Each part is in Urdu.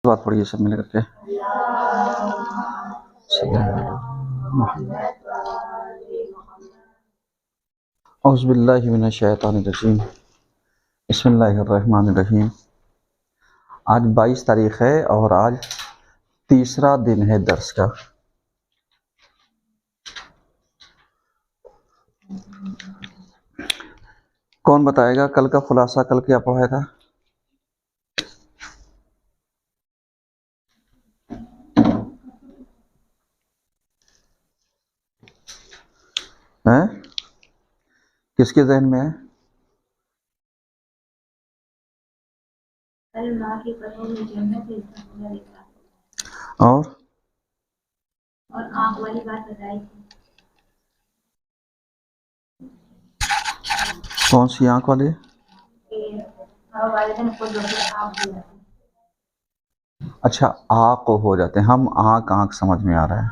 بات پڑھیے سب مل کر کے. اعوذ باللہ من الشیطان الرجیم. بسم اللہ الرحمن الرحیم. آج 22 تاریخ ہے اور آج تیسرا دن ہے درس کا. کون بتائے گا کل کا خلاصہ؟ کل کیا پڑھایا تھا؟ کس کے ذہن میں ہے؟ اور آنکھ والی بات بتائی تھی. کون سی آنکھ والی؟ اچھا آنکھ ہو جاتے ہیں. ہم آنکھ سمجھ میں آ رہا ہے.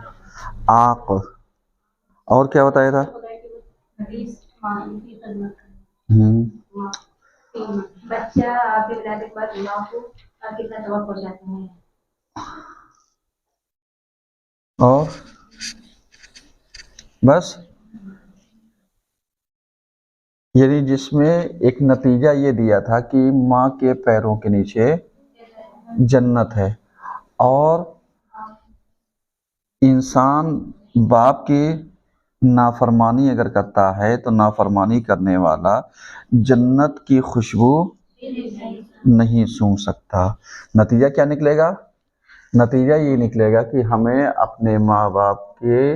آنکھ. اور کیا بتایا تھا؟ بچہ آپ کے ولادت کے بعد ماں کو کتنا ثواب پہنچاتے ہیں. اور بس یعنی جس میں ایک نتیجہ یہ دیا تھا کہ ماں کے پیروں کے نیچے جنت ہے، اور انسان باپ کی نافرمانی اگر کرتا ہے تو نافرمانی کرنے والا جنت کی خوشبو نہیں سونگھ سکتا. نتیجہ کیا نکلے گا؟ نتیجہ یہ نکلے گا کہ ہمیں اپنے ماں باپ کے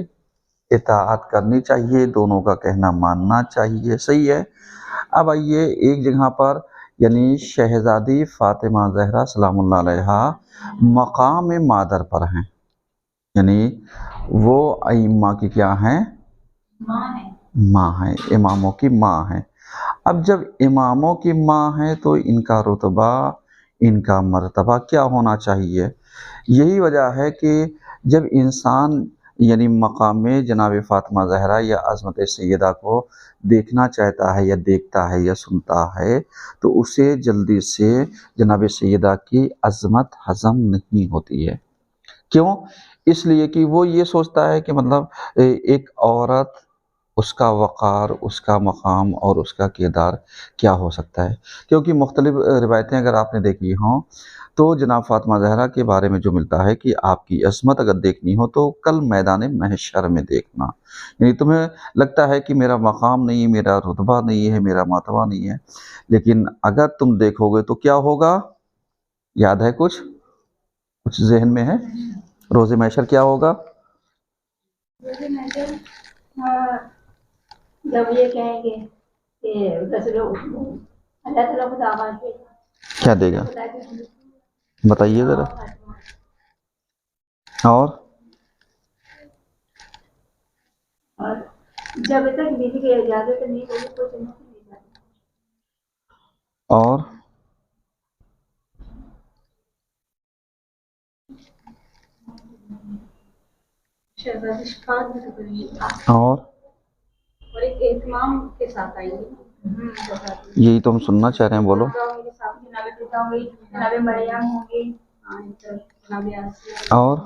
اطاعت کرنی چاہیے، دونوں کا کہنا ماننا چاہیے. صحیح ہے. اب آئیے ایک جگہ پر یعنی شہزادی فاطمہ زہرا سلام اللہ علیہا مقام مادر پر ہیں، یعنی وہ ائمہ کی کیا ہیں؟ ماں ہیں. اماموں کی ماں ہیں. اب جب اماموں کی ماں ہیں تو ان کا رتبہ، ان کا مرتبہ کیا ہونا چاہیے؟ یہی وجہ ہے کہ جب انسان یعنی مقام جناب فاطمہ زہرا یا عظمت سیدہ کو دیکھنا چاہتا ہے یا دیکھتا ہے یا سنتا ہے تو اسے جلدی سے جناب سیدہ کی عظمت ہضم نہیں ہوتی ہے. کیوں؟ اس لیے کہ وہ یہ سوچتا ہے کہ مطلب ایک عورت، اس کا وقار، اس کا مقام اور اس کا کردار کیا ہو سکتا ہے. کیونکہ مختلف روایتیں اگر آپ نے دیکھی ہوں تو جناب فاطمہ زہرا کے بارے میں جو ملتا ہے کہ آپ کی عظمت اگر دیکھنی ہو تو کل میدان محشر میں دیکھنا. یعنی تمہیں لگتا ہے کہ میرا مقام نہیں، میرا رتبہ نہیں ہے، میرا مرتبہ نہیں ہے، لیکن اگر تم دیکھو گے تو کیا ہوگا؟ یاد ہے کچھ ذہن میں ہے؟ روز محشر کیا ہوگا؟ جب یہ کہیں گے کہ اللہ تعالیٰ کو آواز دے گا. کیا دے گا بتائیے ذرا. اور جب تک بیوی کی اجازت نہیں ہوگی تو جنت نہیں جاتی. اور اور ایک اہتمام کے ساتھ آئیں گے. یہی تو ہم سننا چاہ رہے ہیں. بولو. اور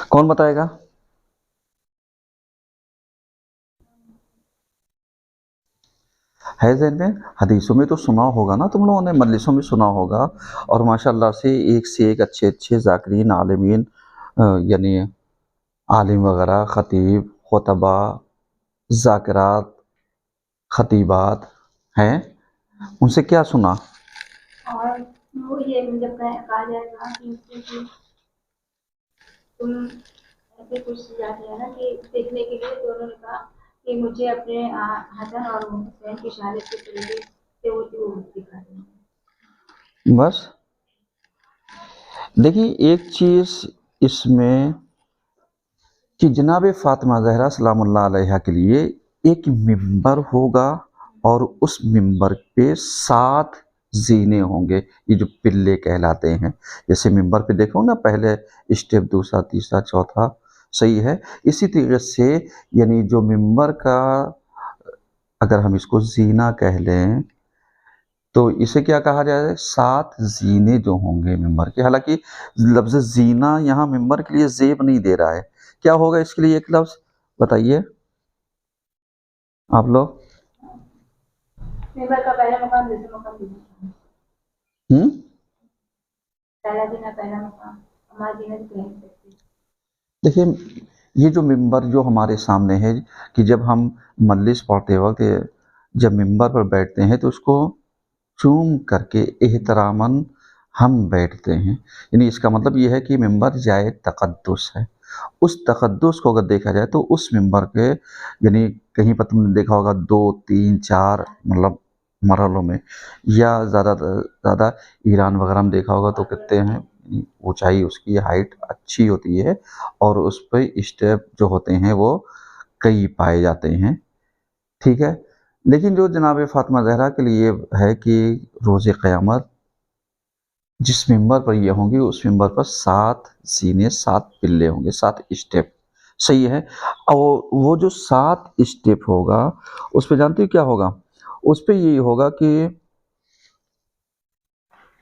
کون بتائے گا؟ ہے ذہن میں؟ حدیثوں میں تو سنا ہوگا نا تم لوگوں نے، مجلسوں میں سنا ہوگا، اور ماشاءاللہ سے ایک اچھے اچھے ذاکرین، عالمین، یعنی عالم وغیرہ، خطیب، خطبہ، ذاکرات، خطیبات ہیں، ان سے کیا سنا؟ اور وہ یہ جب کہا جائے گا کہ تم ایسے کچھ جاتے ہیں نا کہ دیکھنے کے لیے، تو انہوں نے کہا کہ مجھے اپنے حسن اور حسین کی شہادت کے طریقے سے وہ دکھا دیں. بس دیکھیے ایک چیز اس میں کہ جناب فاطمہ زہرا سلام اللہ علیہا کے لیے ایک ممبر ہوگا، اور اس ممبر پہ 7 زینے ہوں گے، یہ جو پلے کہلاتے ہیں. جیسے ممبر پہ دیکھو نا، پہلے اسٹیپ، دوسرا، تیسرا، چوتھا. صحیح ہے. اسی طریقے سے یعنی جو ممبر کا اگر ہم اس کو زینہ کہہ لیں تو اسے کیا کہا جائے؟ 7 زینے جو ہوں گے ممبر کے. حالانکہ لفظ زینہ یہاں ممبر کے لیے زیب نہیں دے رہا ہے. کیا ہوگا اس کے لیے ایک لفظ بتائیے آپ لوگ؟ ممبر کا پہلا مقام جیسے مقام پہلا زینہ پہلا مقام ہمارا زینہ بھی کہیں سکتے. دیکھیے یہ جو ممبر جو ہمارے سامنے ہے کہ جب ہم مجلس پڑھتے وقت جب ممبر پر بیٹھتے ہیں تو اس کو چوم کر کے احتراماً ہم بیٹھتے ہیں. یعنی اس کا مطلب یہ ہے کہ ممبر جائے تقدس ہے. اس تقدس کو اگر دیکھا جائے تو اس ممبر کے یعنی کہیں پر تم نے دیکھا ہوگا 2 3 4 مطلب مرحلوں میں یا زیادہ ایران وغیرہ میں دیکھا ہوگا تو کہتے ہیں اونچائی اس کی ہائٹ اچھی ہوتی ہے اور اس پہ اسٹیپ جو ہوتے ہیں وہ کئی پائے جاتے ہیں. ٹھیک ہے. لیکن جو جناب فاطمہ زہرا کے لیے ہے کہ روز قیامت جس ممبر پر یہ ہوں گی اس ممبر پر 7 زینے 7 پلے ہوں گے 7 اسٹیپ. صحیح ہے. اور وہ جو 7 اسٹیپ ہوگا اس پہ جانتے ہو کیا ہوگا؟ اس پہ یہ ہوگا کہ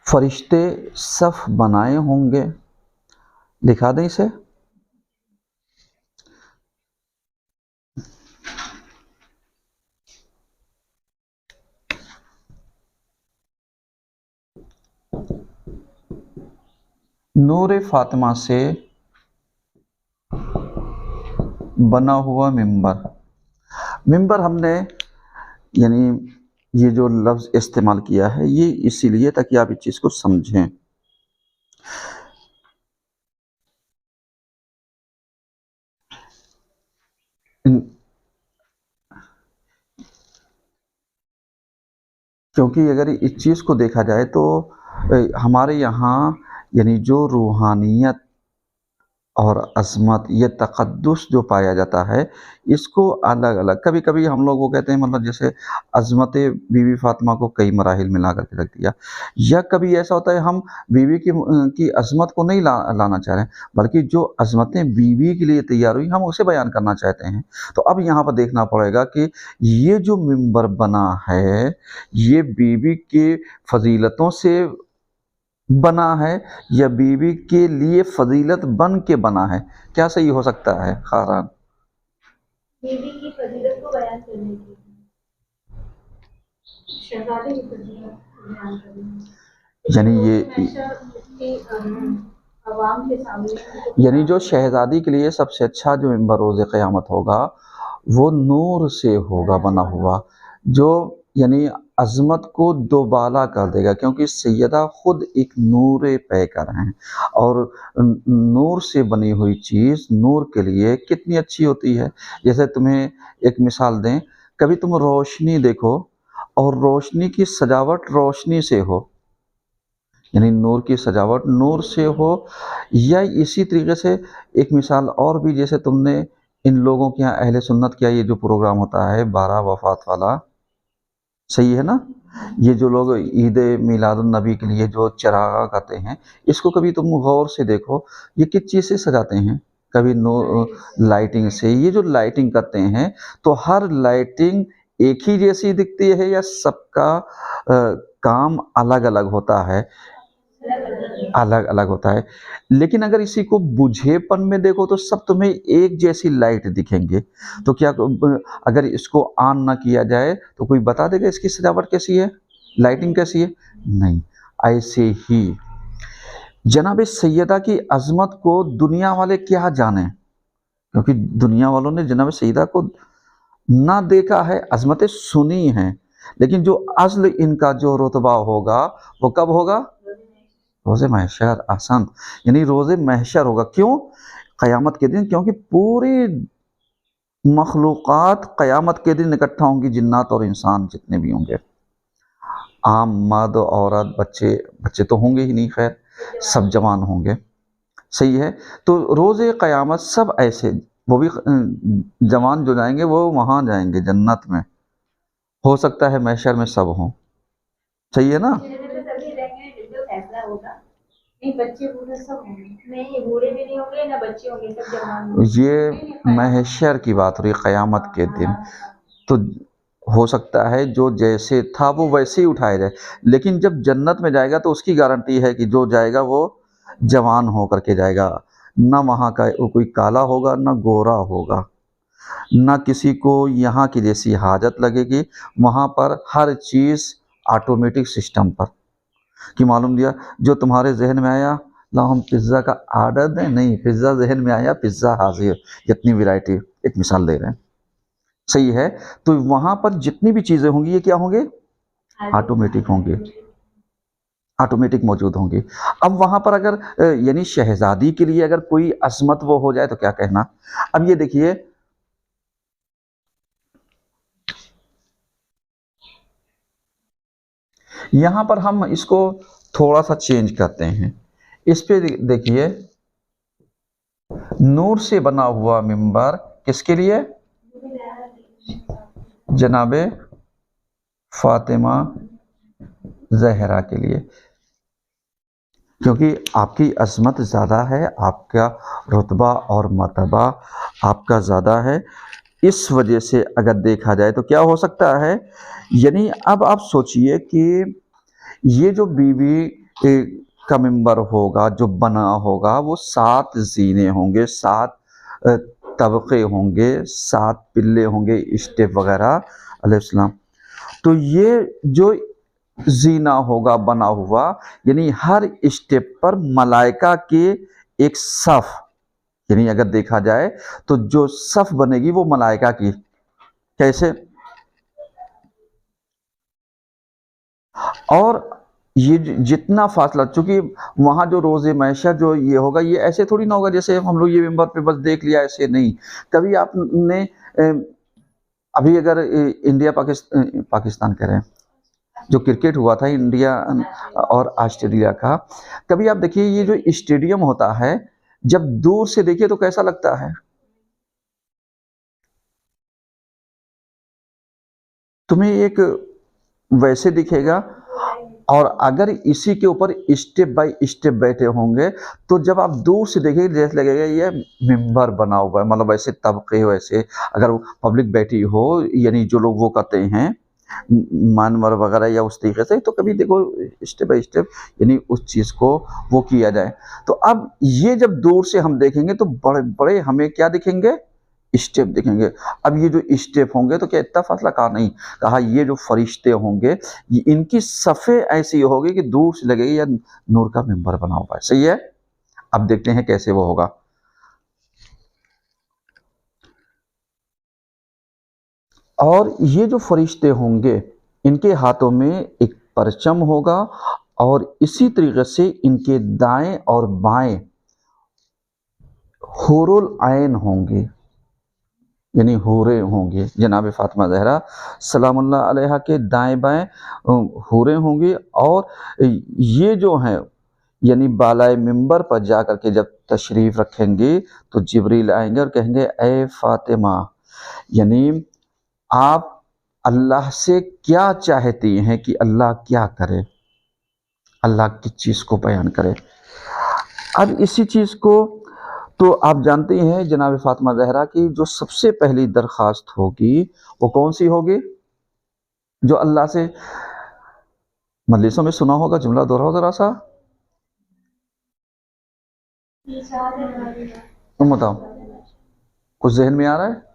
فرشتے صف بنائے ہوں گے. دکھا دیں اسے. نور فاطمہ سے بنا ہوا ممبر. ممبر ہم نے یعنی یہ جو لفظ استعمال کیا ہے یہ اسی لیے تاکہ آپ اس چیز کو سمجھیں. کیونکہ اگر اس چیز کو دیکھا جائے تو ہمارے یہاں یعنی جو روحانیت اور عظمت یہ تقدس جو پایا جاتا ہے اس کو الگ الگ کبھی کبھی ہم لوگ وہ کہتے ہیں مطلب جیسے عظمت بی بی فاطمہ کو کئی مراحل میں لا کر کے رکھ دیا. یا کبھی ایسا ہوتا ہے ہم بیوی کی عظمت کو نہیں لانا چاہ رہے ہیں بلکہ جو عظمتیں بیوی کے لیے تیار ہوئی ہم اسے بیان کرنا چاہتے ہیں. تو اب یہاں پر دیکھنا پڑے گا کہ یہ جو ممبر بنا ہے یہ بیوی کے فضیلتوں سے بنا ہے یا بیوی کے لیے فضیلت بن کے بنا ہے؟ کیا صحیح ہو سکتا ہے خاران؟ بیوی کی فضیلت کو بیان کرنے کی شہزادے کی فضیلت بیان کرنے یعنی عوام کے سامنے یعنی جو شہزادی کے لیے سب سے اچھا جو ممبر روز قیامت ہوگا وہ نور سے ہوگا بنا ہوا جو یعنی عظمت کو دوبالا کر دے گا کیونکہ سیدہ خود ایک نور پیکر ہیں اور نور سے بنی ہوئی چیز نور کے لیے کتنی اچھی ہوتی ہے. جیسے تمہیں ایک مثال دیں کبھی تم روشنی دیکھو اور روشنی کی سجاوٹ روشنی سے ہو یعنی نور کی سجاوٹ نور سے ہو یا اسی طریقے سے ایک مثال اور بھی جیسے تم نے ان لوگوں کے یہاں اہل سنت کیا یہ جو پروگرام ہوتا ہے 12 وفات والا صحیح ہے نا یہ جو لوگ عید میلاد النبی کے لیے جو چراغاں کرتے ہیں اس کو کبھی تم غور سے دیکھو یہ کس چیز سے سجاتے ہیں کبھی لائٹنگ سے. یہ جو لائٹنگ کرتے ہیں تو ہر لائٹنگ ایک ہی جیسی دکھتی ہے یا سب کا کام الگ الگ ہوتا ہے؟ الگ الگ ہوتا ہے. لیکن اگر اسی کو بجھے پن میں دیکھو تو سب تمہیں ایک جیسی لائٹ دکھیں گے. تو کیا اگر اس کو آن نہ کیا جائے تو کوئی بتا دے گا اس کی سجاوٹ کیسی ہے لائٹنگ کیسی ہے؟ نہیں. ایسے ہی جناب سیدہ کی عظمت کو دنیا والے کیا جانیں کیونکہ دنیا والوں نے جناب سیدہ کو نہ دیکھا ہے عظمتیں سنی ہیں لیکن جو اصل ان کا جو رتبہ ہوگا وہ کب ہوگا؟ روز محشر. آسان یعنی روز محشر ہوگا. کیوں؟ قیامت کے دن کیونکہ پوری مخلوقات قیامت کے دن اکٹھا ہوں گی جنات اور انسان جتنے بھی ہوں گے عام مرد عورت بچے تو ہوں گے ہی نہیں خیر سب جوان ہوں گے. صحیح ہے. تو روز قیامت سب ایسے وہ بھی جوان جو جائیں گے وہ وہاں جائیں گے جنت میں. ہو سکتا ہے محشر میں سب ہوں. صحیح ہے نا. فیصلہ ہوگا نہیں بچے بوڑھے سب ہوں گے نہیں بوڑھے بھی نہیں ہوں گے نہ بچے ہوں گے سب جوان ہوں گے. یہ محشر کی بات ہو رہی قیامت کے دن. تو ہو سکتا ہے جو جیسے تھا وہ ویسے ہی اٹھایا جائے، لیکن جب جنت میں جائے گا تو اس کی گارنٹی ہے کہ جو جائے گا وہ جوان ہو کر کے جائے گا، نہ وہاں کا کوئی کالا ہوگا نہ گورا ہوگا، نہ کسی کو یہاں کی جیسی حاجت لگے گی، وہاں پر ہر چیز آٹومیٹک سسٹم پر کہ معلوم دیا جو تمہارے ذہن میں آیا لا ہم پزا کا آرڈر دیں، نہیں، پزا ذہن میں آیا پزا حاضر، جتنی ویرائٹی، ایک مثال دے رہے ہیں، صحیح ہے؟ تو وہاں پر جتنی بھی چیزیں ہوں گی یہ کیا ہوں گے؟ آٹومیٹک ہوں گے، آٹومیٹک موجود ہوں گی۔ اب وہاں پر اگر یعنی شہزادی کے لیے اگر کوئی عظمت وہ ہو جائے تو کیا کہنا؟ اب یہ دیکھیے یہاں پر ہم اس کو تھوڑا سا چینج کرتے ہیں، اس پہ دیکھیے نور سے بنا ہوا منبر کس کے لیے؟ جناب فاطمہ زہرا کے لیے، کیونکہ آپ کی عظمت زیادہ ہے، آپ کا رتبہ اور مرتبہ آپ کا زیادہ ہے، اس وجہ سے اگر دیکھا جائے تو کیا ہو سکتا ہے؟ یعنی اب آپ سوچئے کہ یہ جو بیوی کا منبر ہوگا جو بنا ہوگا وہ 7 زینے ہوں گے، 7 طبقے ہوں گے، 7 پلے ہوں گے، اسٹیپ وغیرہ علیہ السلام، تو یہ جو زینہ ہوگا بنا ہوا یعنی ہر اسٹیپ پر ملائکہ کے ایک صف، یعنی اگر دیکھا جائے تو جو صف بنے گی وہ ملائکہ کی، کیسے؟ اور یہ جتنا فاصلہ، چونکہ وہاں جو روز معیشت جو یہ ہوگا یہ ایسے تھوڑی نہ ہوگا جیسے ہم لوگ یہ ممبر پہ بس دیکھ لیا، ایسے نہیں، کبھی آپ نے ابھی اگر انڈیا پاکستان کہہ رہے ہیں جو کرکٹ ہوا تھا انڈیا اور آسٹریلیا کا، کبھی آپ دیکھیے یہ جو اسٹیڈیم ہوتا ہے جب دور سے دیکھیے تو کیسا لگتا ہے؟ تمہیں ایک ویسے دکھے گا، اور اگر اسی کے اوپر اسٹیپ بائی اسٹیپ بیٹھے ہوں گے تو جب آپ دور سے دیکھیں گے جیسے لگے گا یہ ممبر بنا ہوا ہے، مطلب ایسے طبقے ویسے اگر پبلک بیٹھی ہو، یعنی جو لوگ وہ کرتے ہیں مانور وغیرہ یا اس طریقے سے، تو کبھی دیکھو اسٹیپ بائی اسٹیپ یعنی اس چیز کو وہ کیا جائے، تو اب یہ جب دور سے ہم دیکھیں گے تو بڑے بڑے ہمیں کیا دکھیں گے؟ اسٹیپ دکھیں گے۔ اب یہ جو اسٹیپ ہوں گے تو کیا اتنا فاصلہ کہا؟ نہیں، کہا یہ جو فرشتے ہوں گے ان کی صفیں ایسی ہوگی کہ دور سے لگے گی یا نور کا منبر بنا ہوا ہے، صحیح ہے؟ اب دیکھتے ہیں کیسے وہ ہوگا۔ اور یہ جو فرشتے ہوں گے ان کے ہاتھوں میں ایک پرچم ہوگا، اور اسی طریقے سے ان کے دائیں اور بائیں حور العین ہوں گے، یعنی حوریں ہوں گے، جناب فاطمہ زہرا سلام اللہ علیہا کے دائیں بائیں حوریں ہوں گی، اور یہ جو ہیں یعنی بالائے منبر پر جا کر کے جب تشریف رکھیں گے تو جبریل آئیں گے اور کہیں گے اے فاطمہ، یعنی آپ اللہ سے کیا چاہتی ہیں کہ اللہ کیا کرے، اللہ کس چیز کو بیان کرے۔ اب اسی چیز کو تو آپ جانتے ہیں جناب فاطمہ زہرا کی جو سب سے پہلی درخواست ہوگی وہ کون سی ہوگی؟ جو اللہ سے مجلسوں میں سنا ہوگا، جملہ دوہراؤ ذرا سا، تم بتاؤ، کچھ ذہن میں آ رہا ہے؟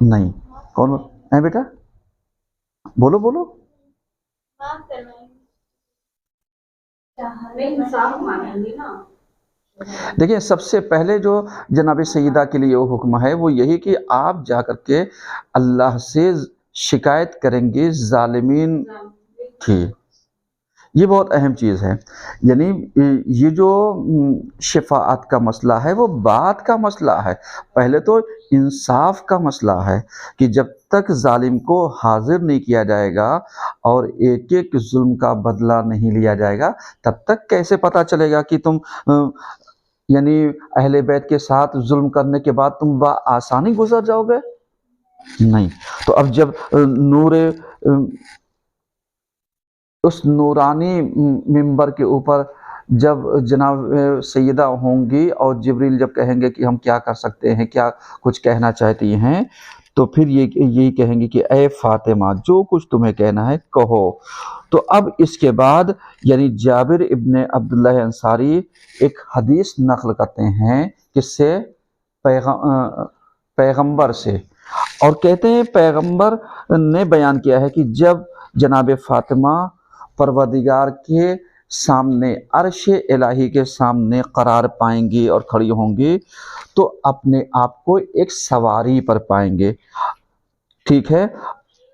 نہیں، کون ہے بیٹا؟ بولو بولو۔ دیکھیں سب سے پہلے جو جناب سیدہ کے لیے وہ حکم ہے وہ یہی کہ آپ جا کر کے اللہ سے شکایت کریں گے ظالمین کی، یہ بہت اہم چیز ہے، یعنی یہ جو شفاعت کا مسئلہ ہے وہ بات کا مسئلہ ہے، پہلے تو انصاف کا مسئلہ ہے کہ جب تک ظالم کو حاضر نہیں کیا جائے گا اور ایک ایک ظلم کا بدلہ نہیں لیا جائے گا تب تک کیسے پتہ چلے گا کہ تم یعنی اہل بیت کے ساتھ ظلم کرنے کے بعد تم بآسانی گزر جاؤ گے؟ نہیں، تو اب جب نور اس نورانی منبر کے اوپر جب جناب سیدہ ہوں گی اور جبریل جب کہیں گے کہ ہم کیا کر سکتے ہیں، کیا کچھ کہنا چاہتی ہیں، تو پھر یہی کہیں گی کہ اے فاطمہ جو کچھ تمہیں کہنا ہے کہو۔ تو اب اس کے بعد یعنی جابر ابن عبداللہ انصاری ایک حدیث نقل کرتے ہیں کس سے؟ پیغمبر سے، اور کہتے ہیں پیغمبر نے بیان کیا ہے کہ جب جناب فاطمہ پروردگار کے سامنے عرش الہی کے سامنے قرار پائیں گی اور کھڑی ہوں گی تو اپنے آپ کو ایک سواری پر پائیں گے، ٹھیک ہے،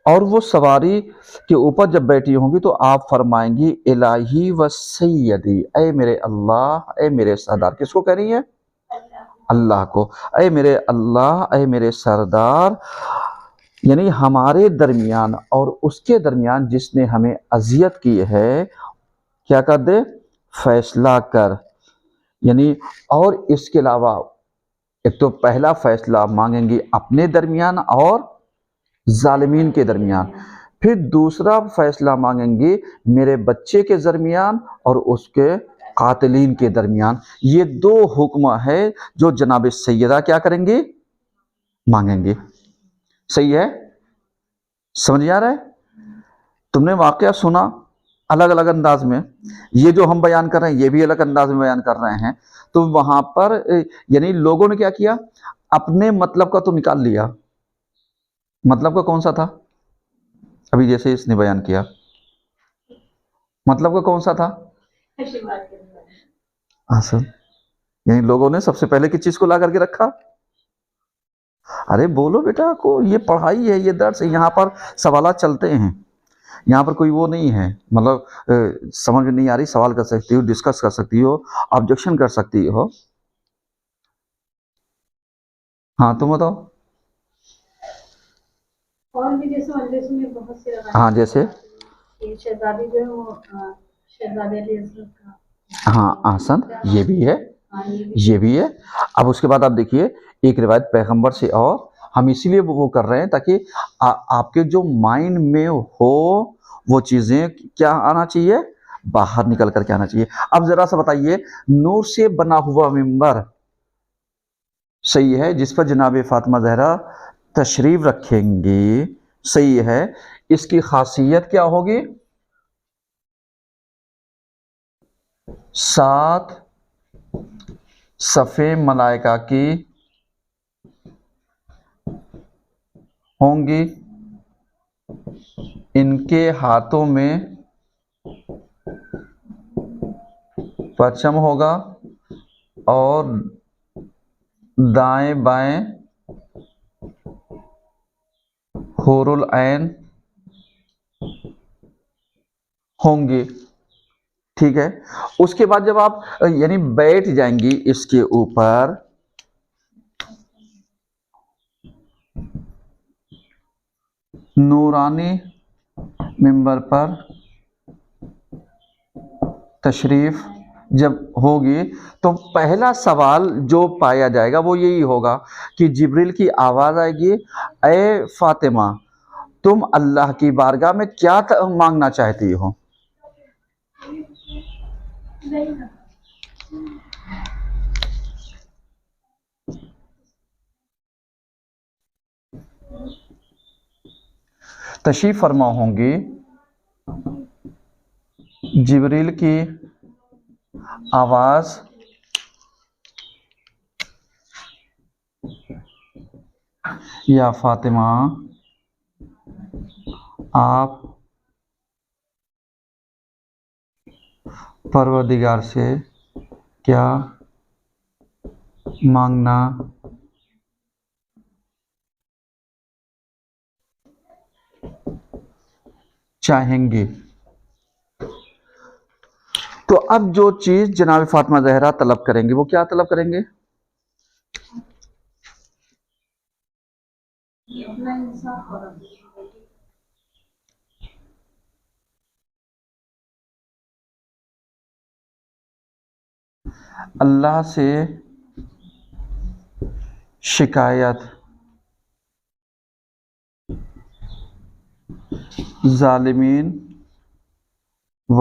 اور وہ سواری کے اوپر جب بیٹھی ہوں گی تو آپ فرمائیں گی الہی و سیدی، اے میرے اللہ، اے میرے سردار۔ کس کو کہہ رہی ہیں؟ اللہ کو۔ اے میرے اللہ، اے میرے سردار، یعنی ہمارے درمیان اور اس کے درمیان جس نے ہمیں اذیت کی ہے، کیا کر دے؟ فیصلہ کر۔ یعنی اور اس کے علاوہ ایک تو پہلا فیصلہ مانگیں گی اپنے درمیان اور ظالمین کے درمیان، پھر دوسرا فیصلہ مانگیں گے میرے بچے کے درمیان اور اس کے قاتلین کے درمیان۔ یہ دو حکم ہے جو جناب سیدہ کیا کریں گے؟ مانگیں گے۔ صحیح ہے؟ سمجھ آ رہا ہے؟ تم نے واقعہ سنا الگ الگ انداز میں، یہ جو ہم بیان کر رہے ہیں یہ بھی الگ انداز میں بیان کر رہے ہیں، تو وہاں پر یعنی لوگوں نے کیا کیا؟ اپنے مطلب کا تو نکال لیا۔ مطلب کا کون سا تھا؟ ابھی جیسے اس نے بیان کیا، مطلب کا کون سا تھا؟ حسن، یعنی لوگوں نے سب سے پہلے کس چیز کو لا کر کے رکھا؟ ارے بولو بیٹا کو، یہ پڑھائی ہے، یہ درس ہے، یہاں پر سوالات چلتے ہیں، یہاں پر کوئی وہ نہیں ہے، مطلب سمجھ میں نہیں آ رہی سوال کر سکتی ہو، ڈسکس کر سکتی ہو، آبجیکشن کر سکتی ہو۔ ہاں تم بتاؤ۔ اور بھی جیسے مجلس میں بہت سے ہاں جیسے شہزادی جو ہے وہ شہزادے علی حضرت کا، ہاں احسن، یہ بھی ہے، یہ بھی ہے۔ اب اس کے بعد آپ دیکھیے ایک روایت پیغمبر سے، اور ہم اسی لیے وہ کر رہے ہیں تاکہ آپ کے جو مائنڈ میں ہو وہ چیزیں کیا آنا چاہیے؟ باہر نکل کر کے آنا چاہیے۔ اب ذرا سا بتائیے، نور سے بنا ہوا ممبر صحیح ہے جس پر جناب فاطمہ زہرا تشریف رکھیں گی، صحیح ہے، اس کی خاصیت کیا ہوگی؟ 7 صفیں ملائکہ کی ہوں گی، ان کے ہاتھوں میں پرچم ہوگا اور دائیں بائیں حور العین ہوں گے، ٹھیک ہے۔ اس کے بعد جب آپ یعنی بیٹھ جائیں گی اس کے اوپر، نورانی ممبر پر تشریف جب ہوگی تو پہلا سوال جو پایا جائے گا وہ یہی ہوگا کہ جبریل کی آواز آئے گی، اے فاطمہ تم اللہ کی بارگاہ میں کیا مانگنا چاہتی ہو؟ تشریف فرما ہوں گی جبریل کی آواز یا فاطمہ آپ پروردگار سے کیا مانگنا چاہیں گے؟ تو اب جو چیز جناب فاطمہ زہرا طلب کریں گے وہ کیا طلب کریں گے؟ اللہ سے شکایت، ظالمین و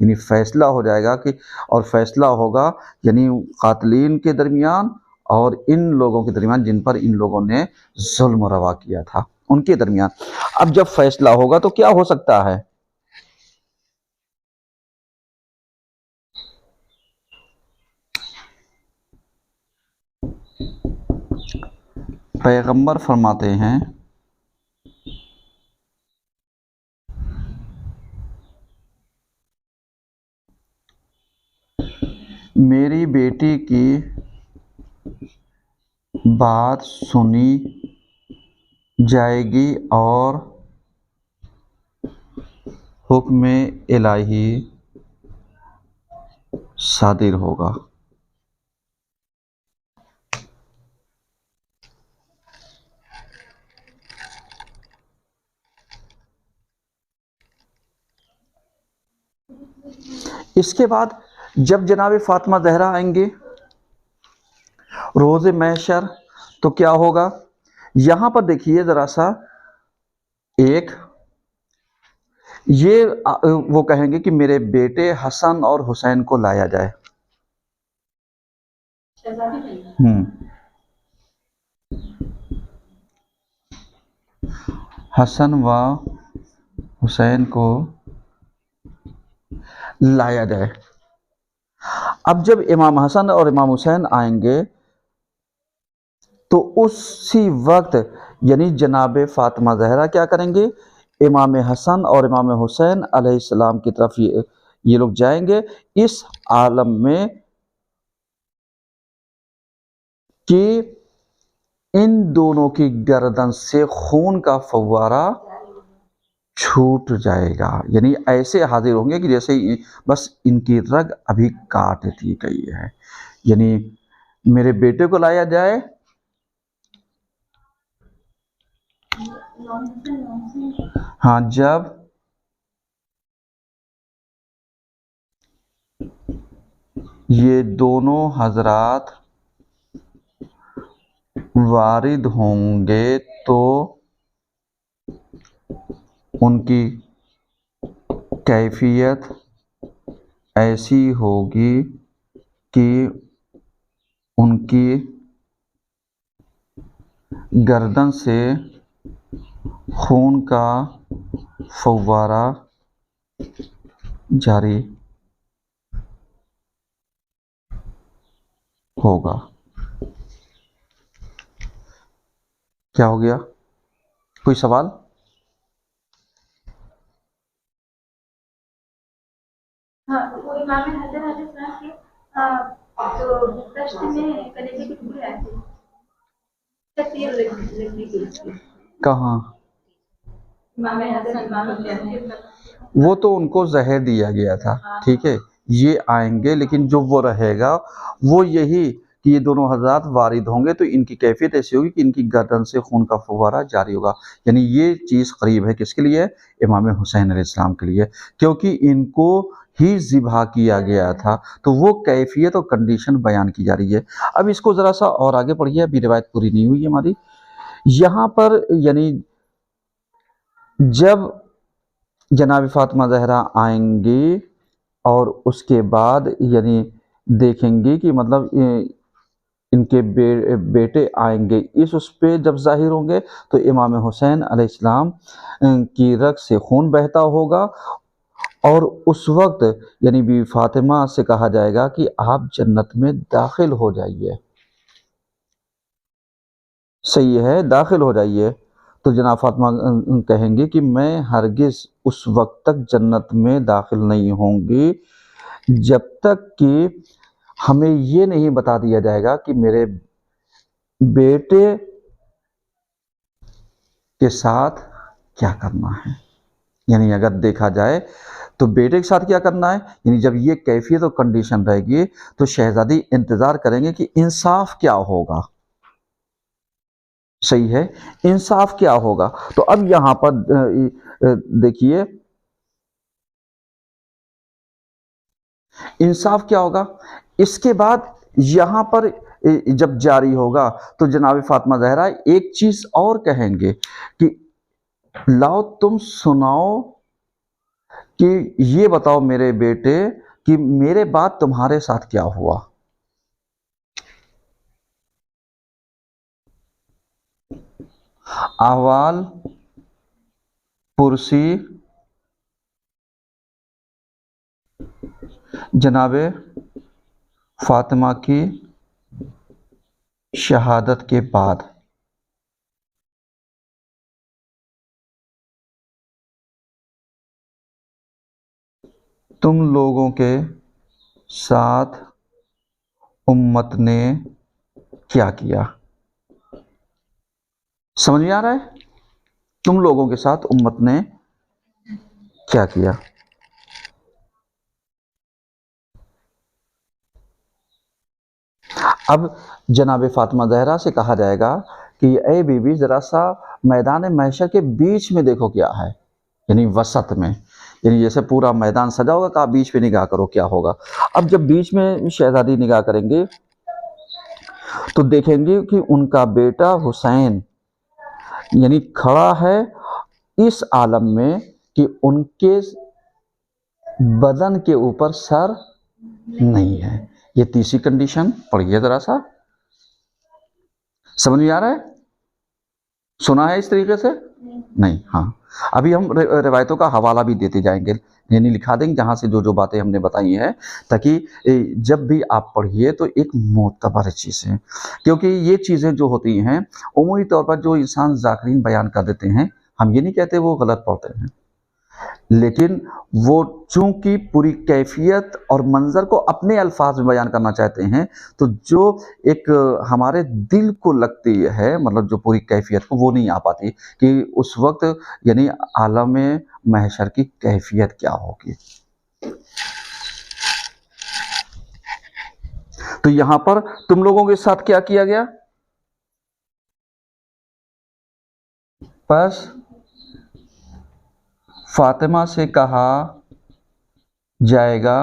یعنی فیصلہ ہو جائے گا کہ اور فیصلہ ہوگا یعنی قاتلین کے درمیان اور ان لوگوں کے درمیان جن پر ان لوگوں نے ظلم و روا کیا تھا ان کے درمیان. اب جب فیصلہ ہوگا تو کیا ہو سکتا ہے؟ پیغمبر فرماتے ہیں میری بیٹی کی بات سنی جائے گی اور حکم الہی صادر ہوگا. اس کے بعد جب جناب فاطمہ زہرا آئیں گے روز محشر تو کیا ہوگا؟ یہاں پر دیکھیے ذرا سا ایک یہ وہ کہیں گے کہ میرے بیٹے حسن اور حسین کو لایا جائے. حسن و حسین کو لایا جائے. اب جب امام حسن اور امام حسین آئیں گے تو اسی وقت یعنی جناب فاطمہ زہرا کیا کریں گے؟ امام حسن اور امام حسین علیہ السلام کی طرف یہ لوگ جائیں گے اس عالم میں کہ ان دونوں کی گردن سے خون کا فوارہ چھوٹ جائے گا. یعنی ایسے حاضر ہوں گے کہ جیسے بس ان کی رگ ابھی کاٹ دی گئی ہے. یعنی میرے بیٹے کو لایا جائے ہاں جب یہ دونوں حضرات وارد ہوں گے تو ان کی کیفیت ایسی ہوگی کہ ان کی گردن سے خون کا فوارہ جاری ہوگا. کیا ہو گیا؟ کوئی سوال؟ ہاں وہ امام حسن علیہ السلام کے جو دشت میں کلیجے کے ٹکڑے آئے تھے تیر لگنے کے لیے. کہاں؟ امام حسن وہ تو ان کو زہر دیا گیا تھا. ٹھیک ہے یہ آئیں گے لیکن جو وہ رہے گا وہ یہی کہ یہ دونوں حضرات وارد ہوں گے تو ان کی کیفیت ایسی ہوگی کہ ان کی گردن سے خون کا فوارہ جاری ہوگا. یعنی یہ چیز قریب ہے کس کے لیے؟ امام حسین علیہ السلام کے لیے کیونکہ ان کو ہی ذبح کیا گیا تھا تو وہ کیفیت اور کنڈیشن بیان کی جا رہی ہے. اب اس کو ذرا سا اور آگے پڑھیے ابھی روایت پوری نہیں ہوئی ہماری. یہاں پر یعنی جب جناب فاطمہ زہرا آئیں گی اور اس کے بعد یعنی دیکھیں گے کہ مطلب ان کے بیٹے آئیں گے اس پہ جب ظاہر ہوں گے تو امام حسین علیہ السلام کی رگ سے خون بہتا ہوگا اور اس وقت یعنی بی فاطمہ سے کہا جائے گا کہ آپ جنت میں داخل ہو جائیے. صحیح ہے داخل ہو جائیے. تو جناب فاطمہ کہیں گے کہ میں ہرگز اس وقت تک جنت میں داخل نہیں ہوں گی جب تک کہ ہمیں یہ نہیں بتا دیا جائے گا کہ میرے بیٹے کے ساتھ کیا کرنا ہے. یعنی اگر دیکھا جائے تو بیٹے کے ساتھ کیا کرنا ہے یعنی جب یہ کیفیت اور کنڈیشن رہے گی تو شہزادی انتظار کریں گے کہ انصاف کیا ہوگا. صحیح ہے انصاف کیا ہوگا. تو اب یہاں پر دیکھیے انصاف کیا ہوگا. اس کے بعد یہاں پر جب جاری ہوگا تو جناب فاطمہ زہرا ایک چیز اور کہیں گے کہ لاؤ تم سناؤ کہ یہ بتاؤ میرے بیٹے کہ میرے بعد تمہارے ساتھ کیا ہوا. احوال پرسی جناب فاطمہ کی شہادت کے بعد. تم لوگوں کے ساتھ امت نے کیا کیا. سمجھ میں آ رہا ہے؟ تم لوگوں کے ساتھ امت نے کیا کیا. اب جناب فاطمہ زہرا سے کہا جائے گا کہ اے بی بی ذرا سا میدان محشر کے بیچ میں دیکھو کیا ہے، یعنی وسط میں، یعنی جیسے پورا میدان سجا ہوگا، کہا بیچ میں نگاہ کرو کیا ہوگا. اب جب بیچ میں شہزادی نگاہ کریں گے تو دیکھیں گے کہ ان کا بیٹا حسین یعنی کھڑا ہے اس عالم میں کہ ان کے بدن کے اوپر سر نہیں ہے. یہ تیسری کنڈیشن پڑھیے ذرا سا، سمجھ میں آ رہا ہے؟ سنا ہے اس طریقے سے؟ نہیں. ہاں ابھی ہم روایتوں کا حوالہ بھی دیتے جائیں گے، یعنی لکھا دیں گے جہاں سے جو باتیں ہم نے بتائی ہیں، تاکہ جب بھی آپ پڑھیے تو ایک معتبر چیز ہے. کیونکہ یہ چیزیں جو ہوتی ہیں عمومی طور پر جو انسان ذاکرین بیان کر دیتے ہیں، ہم یہ نہیں کہتے وہ غلط پڑھتے ہیں، لیکن وہ چونکہ پوری کیفیت اور منظر کو اپنے الفاظ میں بیان کرنا چاہتے ہیں، تو جو ایک ہمارے دل کو لگتی ہے، مطلب جو پوری کیفیت کو، وہ نہیں آ پاتی کہ اس وقت یعنی عالم محشر کی کیفیت کیا ہوگی. تو یہاں پر تم لوگوں کے ساتھ کیا کیا گیا؟ بس فاطمہ سے کہا جائے گا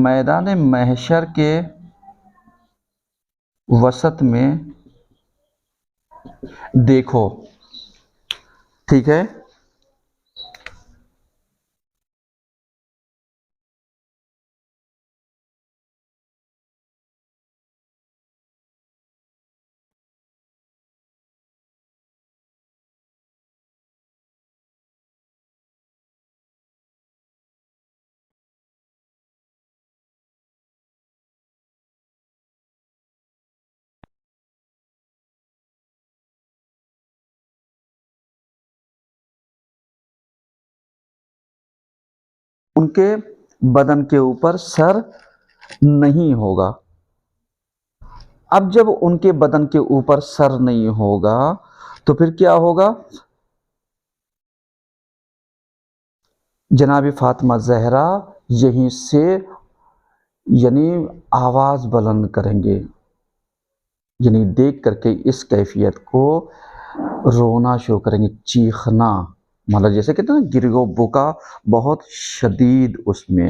میدان محشر کے وسط میں دیکھو. ٹھیک ہے؟ ان کے بدن کے اوپر سر نہیں ہوگا. اب جب ان کے بدن کے اوپر سر نہیں ہوگا تو پھر کیا ہوگا؟ جناب فاطمہ زہرا یہیں سے یعنی آواز بلند کریں گے، یعنی دیکھ کر کے اس کیفیت کو رونا شروع کریں گے، چیخنا، مطلب جیسے کہتے ہیں نا گر و بکا بہت شدید. اس میں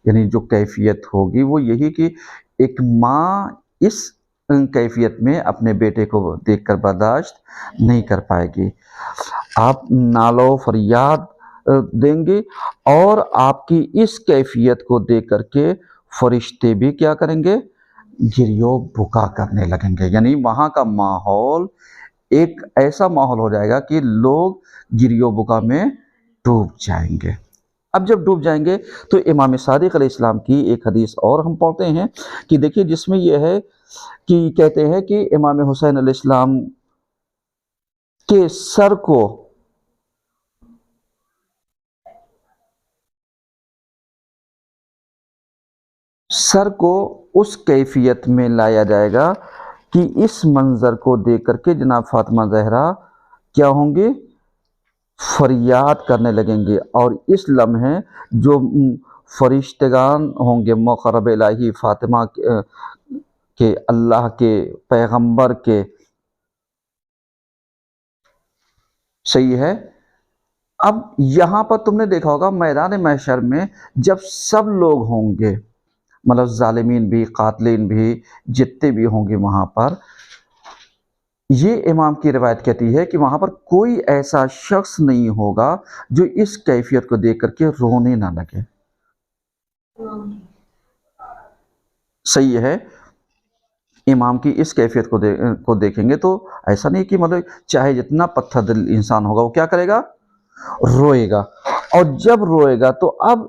یعنی جو کیفیت ہوگی وہ یہی کہ ایک ماں اس کیفیت میں اپنے بیٹے کو دیکھ کر برداشت نہیں کر پائے گی. آپ نالو فریاد دیں گے اور آپ کی اس کیفیت کو دیکھ کر کے فرشتے بھی کیا کریں گے؟ گریو بکا کرنے لگیں گے. یعنی وہاں کا ماحول ایک ایسا ماحول ہو جائے گا کہ لوگ گریو بکا میں ڈوب جائیں گے. اب جب ڈوب جائیں گے تو امام صادق علیہ السلام کی ایک حدیث اور ہم پڑھتے ہیں کہ دیکھیے جس میں یہ ہے کہ کہتے ہیں کہ امام حسین علیہ السلام کے سر کو اس کیفیت میں لایا جائے گا کہ اس منظر کو دیکھ کر کے جناب فاطمہ زہرا کیا ہوں گے؟ فریاد کرنے لگیں گے. اور اس لمحے جو فرشتگان ہوں گے مقرب الہی فاطمہ کے، اللہ کے پیغمبر کے، صحیح ہے. اب یہاں پر تم نے دیکھا ہوگا میدان محشر میں جب سب لوگ ہوں گے، مطلب ظالمین بھی، قاتلین بھی، جتنے بھی ہوں گے وہاں پر، یہ امام کی روایت کہتی ہے کہ وہاں پر کوئی ایسا شخص نہیں ہوگا جو اس کیفیت کو دیکھ کر کے رونے نہ لگے. صحیح ہے. امام کی اس کیفیت کو دیکھیں گے تو ایسا نہیں کہ مطلب چاہے جتنا پتھر دل انسان ہوگا وہ کیا کرے گا؟ روئے گا. اور جب روئے گا تو اب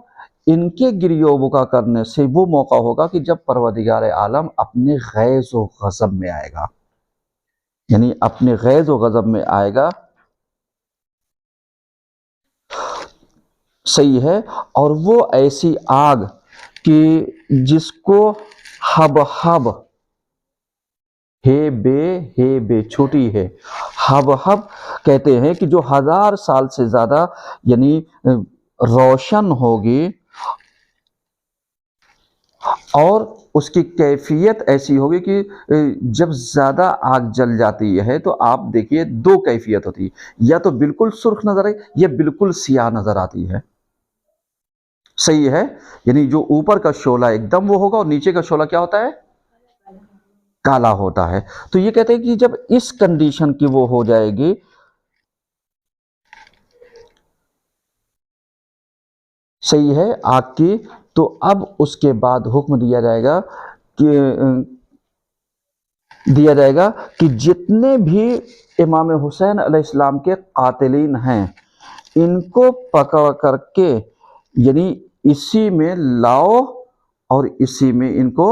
ان کے گریہ و بکا کرنے سے وہ موقع ہوگا کہ جب پروردگار عالم اپنے غیظ و غضب میں آئے گا. یعنی اپنے غیظ و غضب میں آئے گا. صحیح ہے. اور وہ ایسی آگ کہ جس کو ہب ہب ہے بے چھوٹی ہے ہب ہب کہتے ہیں کہ جو 1000 سال سے زیادہ یعنی روشن ہوگی اور اس کی کیفیت ایسی ہوگی کہ جب زیادہ آگ جل جاتی ہے تو آپ دیکھیے 2 کیفیت ہوتی ہے, یا تو بالکل سرخ نظر آئے یا بالکل سیاہ نظر آتی ہے. صحیح ہے. یعنی جو اوپر کا شعلہ ایک دم وہ ہوگا اور نیچے کا شعلہ کیا ہوتا ہے؟ کالا ہوتا ہے. تو یہ کہتے ہیں کہ جب اس کنڈیشن کی وہ ہو جائے گی صحیح ہے آگ کی, تو اب اس کے بعد حکم دیا جائے گا کہ جتنے بھی امام حسین علیہ السلام کے قاتلین ہیں ان کو پکڑ کر کے یعنی اسی میں لاؤ اور اسی میں ان کو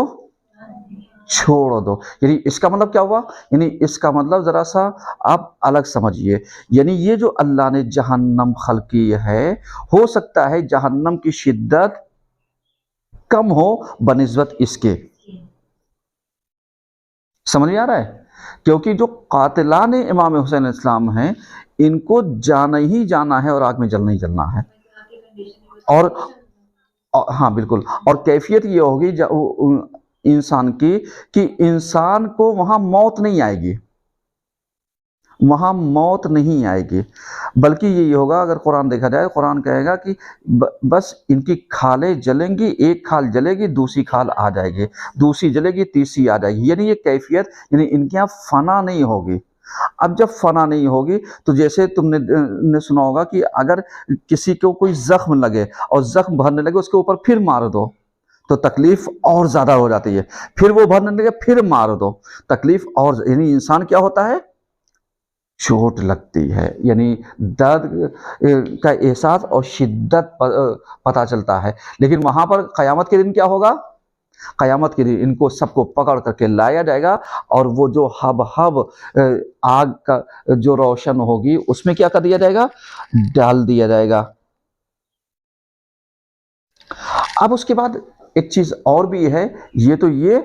چھوڑ دو. یعنی اس کا مطلب کیا ہوا؟ یعنی اس کا مطلب ذرا سا آپ الگ سمجھیے. یعنی یہ جو اللہ نے جہنم خلق کی ہے, ہو سکتا ہے جہنم کی شدت کم ہو بنسبت اس کے. سمجھ میں آ رہا ہے؟ کیونکہ جو قاتلان امام حسین علیہ السلام ہیں ان کو جانا ہی جانا ہے اور آگ میں جلنا ہی جلنا ہے. اور ہاں بالکل. اور کیفیت یہ ہوگی انسان کی کہ انسان کو وہاں موت نہیں آئے گی, وہاں موت نہیں آئے گی, بلکہ یہی ہوگا. اگر قرآن دیکھا جائے, قرآن کہے گا کہ بس ان کی کھالیں جلیں گی, ایک کھال جلے گی دوسری کھال آ جائے گی, دوسری جلے گی تیسری آ جائے گی. یعنی یہ کیفیت یعنی ان کے یہاں فنا نہیں ہوگی. اب جب فنا نہیں ہوگی تو جیسے تم نے سنا ہوگا کہ اگر کسی کو کوئی زخم لگے اور زخم بھرنے لگے اس کے اوپر پھر مار دو تو تکلیف اور زیادہ ہو جاتی ہے, پھر وہ بھرنے لگے پھر مار دو تکلیف اور, یعنی انسان کیا ہوتا ہے؟ چوٹ لگتی ہے. یعنی درد کا احساس اور شدت پتہ چلتا ہے. لیکن وہاں پر قیامت کے دن کیا ہوگا؟ قیامت کے دن ان کو سب کو پکڑ کر کے لایا جائے گا اور وہ جو ہب آگ کا جو روشن ہوگی اس میں کیا کر دیا جائے گا؟ ڈال دیا جائے گا. اب اس کے بعد ایک چیز اور بھی ہے, یہ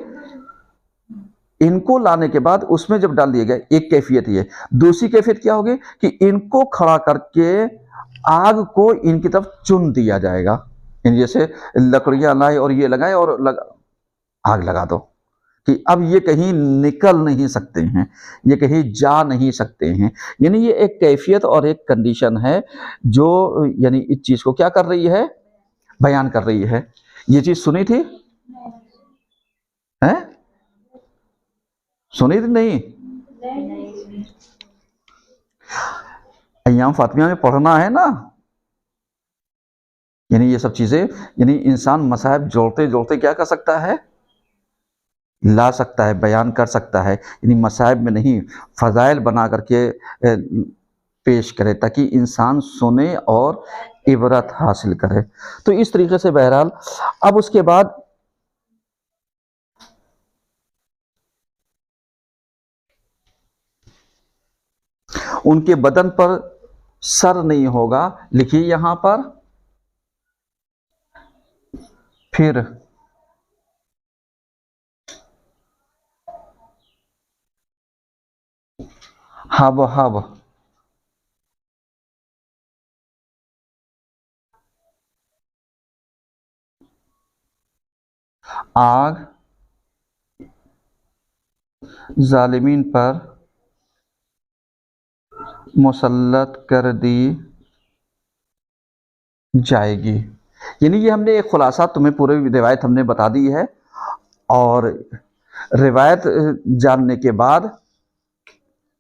ان کو لانے کے بعد اس میں جب ڈال دیے گئے, ایک کیفیت یہ. دوسری کیفیت کیا ہوگی کہ ان کو کھڑا کر کے آگ کو ان کی طرف چن دیا جائے گا. یعنی جیسے لکڑیاں لائے اور یہ لگائے اور آگ لگا دو کہ اب یہ کہیں نکل نہیں سکتے ہیں, یہ کہیں جا نہیں سکتے ہیں. یعنی یہ ایک کیفیت اور ایک کنڈیشن ہے جو یعنی اس چیز کو کیا کر رہی ہے؟ بیان کر رہی ہے. یہ چیز سنی تھی؟ سنی تھی نہیں؟ ایام فاطمیہ میں پڑھنا ہے نا. یعنی یہ سب چیزیں یعنی انسان مصائب جوڑتے جوڑتے کیا کر سکتا ہے؟ لا سکتا ہے, بیان کر سکتا ہے. یعنی مصائب میں نہیں, فضائل بنا کر کے پیش کرے تاکہ انسان سنے اور عبرت حاصل کرے. تو اس طریقے سے بہرحال اب اس کے بعد ان کے بدن پر سر نہیں ہوگا, لکھیے یہاں پر, پھر ہب آگ ظالمین پر مسلط کر دی جائے گی. یعنی یہ ہم نے ایک خلاصہ تمہیں پورے روایت ہم نے بتا دی ہے, اور روایت جاننے کے بعد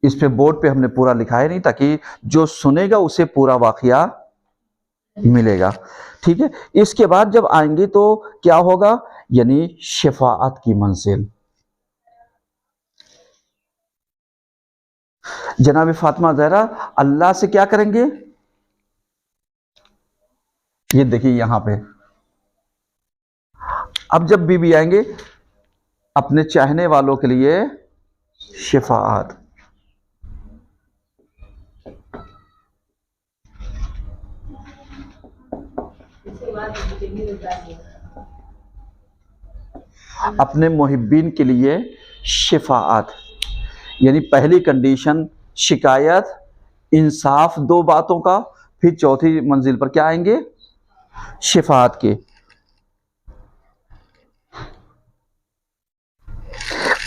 اس پہ بورڈ پہ ہم نے پورا لکھا ہے نہیں تاکہ جو سنے گا اسے پورا واقعہ ملے گا. ٹھیک ہے. اس کے بعد جب آئیں گے تو کیا ہوگا؟ یعنی شفاعت کی منزل. جناب فاطمہ زہرا اللہ سے کیا کریں گے؟ یہ دیکھیے یہاں پہ اب جب بی آئیں گے اپنے چاہنے والوں کے لیے شفاعت. اپنے محبین کے لیے شفاعت. یعنی پہلی کنڈیشن شکایت، انصاف، دو باتوں کا. پھر چوتھی منزل پر کیا آئیں گے؟ شفاعت کے.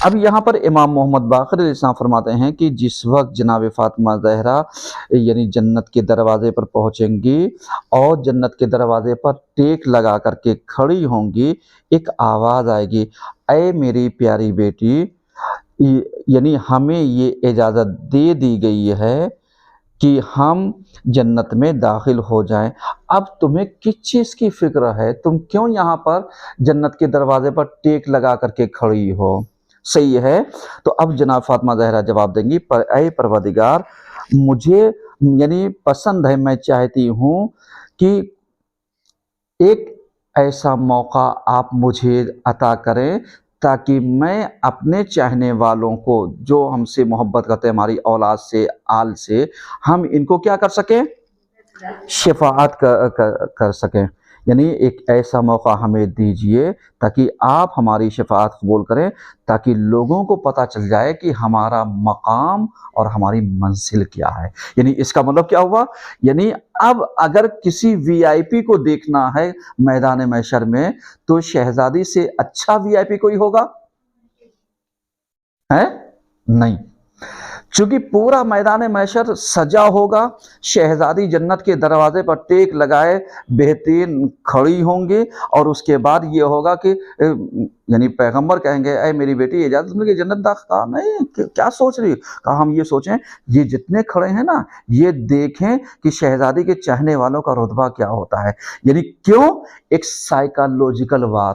اب یہاں پر امام محمد باقر علیہ السلام فرماتے ہیں کہ جس وقت جناب فاطمہ زہرا یعنی جنت کے دروازے پر پہنچیں گی اور جنت کے دروازے پر ٹیک لگا کر کے کھڑی ہوں گی، ایک آواز آئے گی، اے میری پیاری بیٹی، یعنی ہمیں یہ اجازت دے دی گئی ہے کہ ہم جنت میں داخل ہو جائیں. اب تمہیں کس چیز کی فکر ہے؟ تم کیوں یہاں پر جنت کے دروازے پر ٹیک لگا کر کے کھڑی ہو؟ صحیح ہے. تو اب جناب فاطمہ زہرا جواب دیں گی، اے پروردگار، مجھے یعنی پسند ہے، میں چاہتی ہوں کہ ایک ایسا موقع آپ مجھے عطا کریں تاکہ میں اپنے چاہنے والوں کو جو ہم سے محبت کرتے ہیں، ہماری اولاد سے، آل سے، ہم ان کو کیا کر سکیں؟ شفاعت کر سکیں. یعنی ایک ایسا موقع ہمیں دیجئے تاکہ آپ ہماری شفاعت قبول کریں، تاکہ لوگوں کو پتہ چل جائے کہ ہمارا مقام اور ہماری منزل کیا ہے. یعنی اس کا مطلب کیا ہوا؟ یعنی اب اگر کسی وی آئی پی کو دیکھنا ہے میدان محشر میں تو شہزادی سے اچھا وی آئی پی کوئی ہوگا؟ ہے نہیں. چونکہ پورا میدان محشر سجا ہوگا، شہزادی جنت کے دروازے پر ٹیک لگائے بہترین کھڑی ہوں گے، اور اس کے بعد یہ ہوگا کہ یعنی پیغمبر کہیں گے، اے میری بیٹی اجازت مل گئی جنت داخل. نہیں، کیا سوچ رہی؟ کہا ہم یہ سوچیں یہ جتنے کھڑے ہیں نا یہ دیکھیں کہ شہزادی کے چاہنے والوں کا رتبہ کیا ہوتا ہے. یعنی کیوں؟ ایک سائیکالوجیکل وار،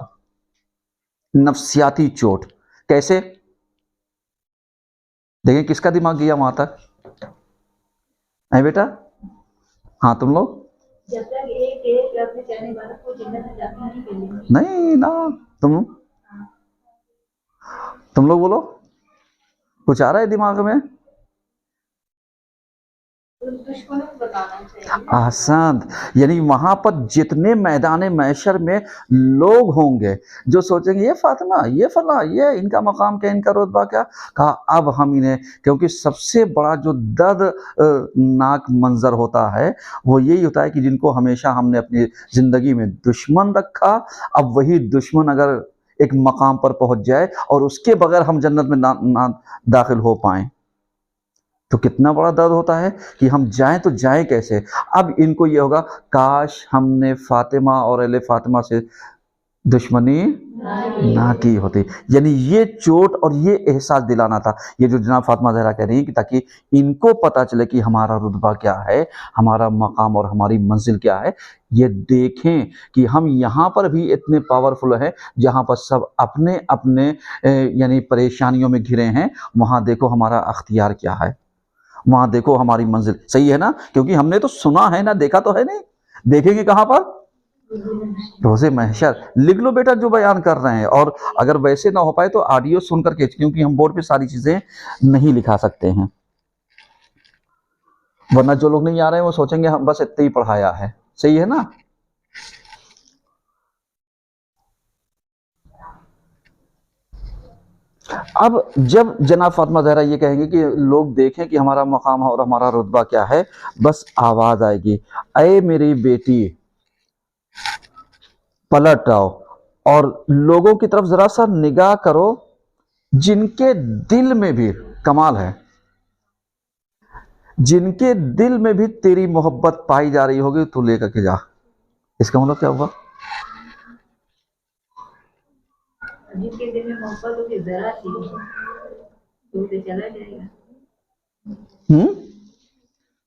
نفسیاتی چوٹ. کیسے؟ دیکھیں کس کا دماغ گیا وہاں تک؟ اے بیٹا، ہاں تم لوگ جب تک ایک اپنے چاہنے والوں کو جنت میں داخل نہیں کریں گے. نہیں نا. تم لوگ بولو، کچھ آ رہا ہے دماغ میں؟ دشمنوں کو بتانا چاہیے. احسنت. یعنی وہاں پر جتنے میدان محشر میں لوگ ہوں گے جو سوچیں گے یہ فاطمہ، یہ فلاں، یہ ان کا مقام کیا، ان کا رتبہ کیا. کہا اب ہم انہیں، کیونکہ سب سے بڑا جو درد ناک منظر ہوتا ہے وہ یہی ہوتا ہے کہ جن کو ہمیشہ ہم نے اپنی زندگی میں دشمن رکھا، اب وہی دشمن اگر ایک مقام پر پہنچ جائے اور اس کے بغیر ہم جنت میں نہ داخل ہو پائیں تو کتنا بڑا درد ہوتا ہے کہ ہم جائیں تو جائیں کیسے. اب ان کو یہ ہوگا کاش ہم نے فاطمہ اور اہل فاطمہ سے دشمنی نہ کی ہوتی. یعنی یہ چوٹ اور یہ احساس دلانا تھا یہ جو جناب فاطمہ زہرا کہہ رہی ہیں کہ تاکہ ان کو پتہ چلے کہ ہمارا رتبہ کیا ہے، ہمارا مقام اور ہماری منزل کیا ہے. یہ دیکھیں کہ ہم یہاں پر بھی اتنے پاورفل ہیں جہاں پر سب اپنے اپنے یعنی پریشانیوں میں گھرے ہیں، وہاں دیکھو ہمارا اختیار کیا ہے، وہاں دیکھو ہماری منزل. صحیح ہے نا؟ کیونکہ ہم نے تو سنا ہے نا، دیکھا تو ہے نہیں. دیکھیں گے کہاں پر؟ روز محشر. لکھ لو بیٹا جو بیان کر رہے ہیں، اور اگر ویسے نہ ہو پائے تو آڈیو سن کر کے، کیونکہ ہم بورڈ پہ ساری چیزیں نہیں لکھا سکتے ہیں، ورنہ جو لوگ نہیں آ رہے ہیں وہ سوچیں گے ہم بس اتنے ہی پڑھایا ہے. صحیح ہے نا؟ اب جب جناب فاطمہ زہرا یہ کہیں گے کہ لوگ دیکھیں کہ ہمارا مقام اور ہمارا رتبہ کیا ہے، بس آواز آئے گی، اے میری بیٹی پلٹ آؤ اور لوگوں کی طرف ذرا سا نگاہ کرو جن کے دل میں بھی کمال ہے، جن کے دل میں بھی تیری محبت پائی جا رہی ہوگی تو لے کر کے جا. اس کا مطلب کیا ہوا؟ جن کے دل میں محبت ہوگی ذرا سی تو چلا جائے گا.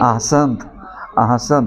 ahsan ahsan,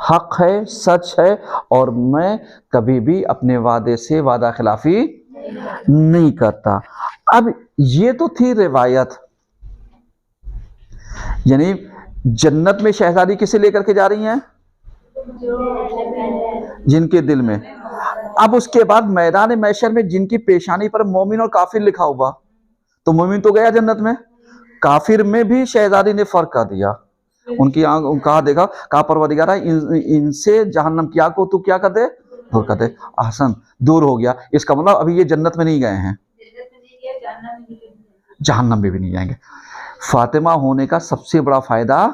حق ہے، سچ ہے، اور میں کبھی بھی اپنے وعدے سے وعدہ خلافی نہیں کرتا۔ اب یہ تو تھی روایت، یعنی جنت میں شہزادی کسے لے کر کے جا رہی ہیں؟ جن کے دل میں۔ اب اس کے بعد میدان محشر میں جن کی پیشانی پر مومن اور کافر لکھا ہوا، تو مومن تو گیا جنت میں، کافر میں بھی شہزادی نے فرق کر دیا، ان کی آنکھ کہا دیکھا، کہا پروردگارہ ان سے جہنم کی آگ کو تو کیا کر دے، دور کر دے۔ احسن، دور ہو گیا، اس کا مطلب ابھی یہ جنت میں نہیں گئے ہیں، جہنم میں بھی نہیں جائیں گے۔ فاطمہ ہونے کا سب سے بڑا فائدہ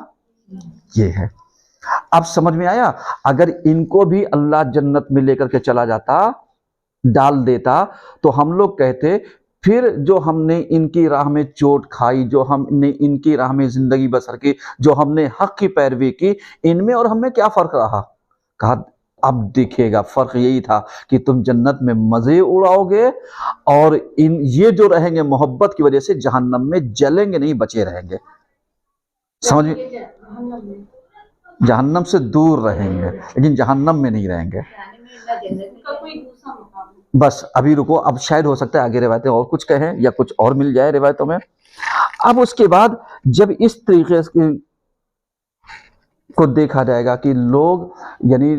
یہ ہے۔ اب سمجھ میں آیا؟ اگر ان کو بھی اللہ جنت میں لے کر کے چلا جاتا، ڈال دیتا، تو ہم لوگ کہتے پھر جو ہم نے ان کی راہ میں چوٹ کھائی، جو ہم نے ان کی راہ میں زندگی بسر کی، جو ہم نے حق کی پیروی کی، ان میں اور ہم میں کیا فرق رہا؟ کہا اب دکھے گا، فرق یہی تھا کہ تم جنت میں مزے اڑاؤ گے، اور یہ جو رہیں گے محبت کی وجہ سے جہنم میں جلیں گے نہیں، بچے رہیں گے۔ سمجھ میں؟ جہنم سے دور رہیں گے، لیکن جہنم میں نہیں رہیں گے۔ بس ابھی رکو، اب شاید ہو سکتا ہے آگے روایتیں اور کچھ کہیں یا کچھ اور مل جائے روایتوں میں۔ اب اس کے بعد جب اس طریقے کو دیکھا جائے گا کہ لوگ یعنی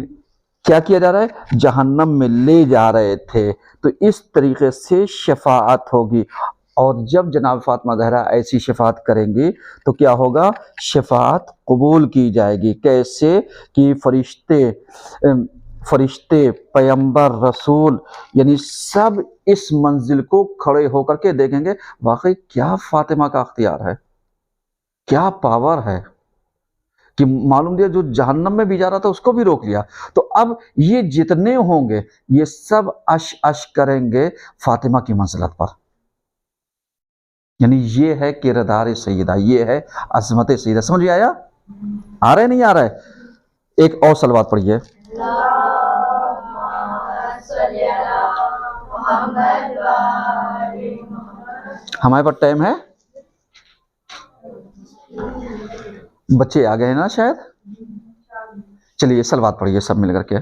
کیا کیا جا رہا ہے، جہنم میں لے جا رہے تھے، تو اس طریقے سے شفاعت ہوگی، اور جب جناب فاطمہ زہرا ایسی شفاعت کریں گی تو کیا ہوگا، شفاعت قبول کی جائے گی۔ کیسے کہ فرشتے، پیمبر، رسول، یعنی سب اس منزل کو کھڑے ہو کر کے دیکھیں گے، واقعی کیا فاطمہ کا اختیار ہے، کیا پاور ہے، کہ معلوم دیا جو جہنم میں بھی جا رہا تھا اس کو بھی روک لیا۔ تو اب یہ جتنے ہوں گے یہ سب اش کریں گے فاطمہ کی منزلت پر، یعنی یہ ہے کردار سیدہ، یہ ہے عظمت سیدہ۔ سمجھ میں آیا؟ آ رہا ہے نہیں آ رہا ہے؟ ایک اور صلوات پڑھیے۔ ہمارے پاس ٹائم ہے؟ بچے آ گئے نا شاید؟ چلیے صلوات پڑھیے سب مل کر کے۔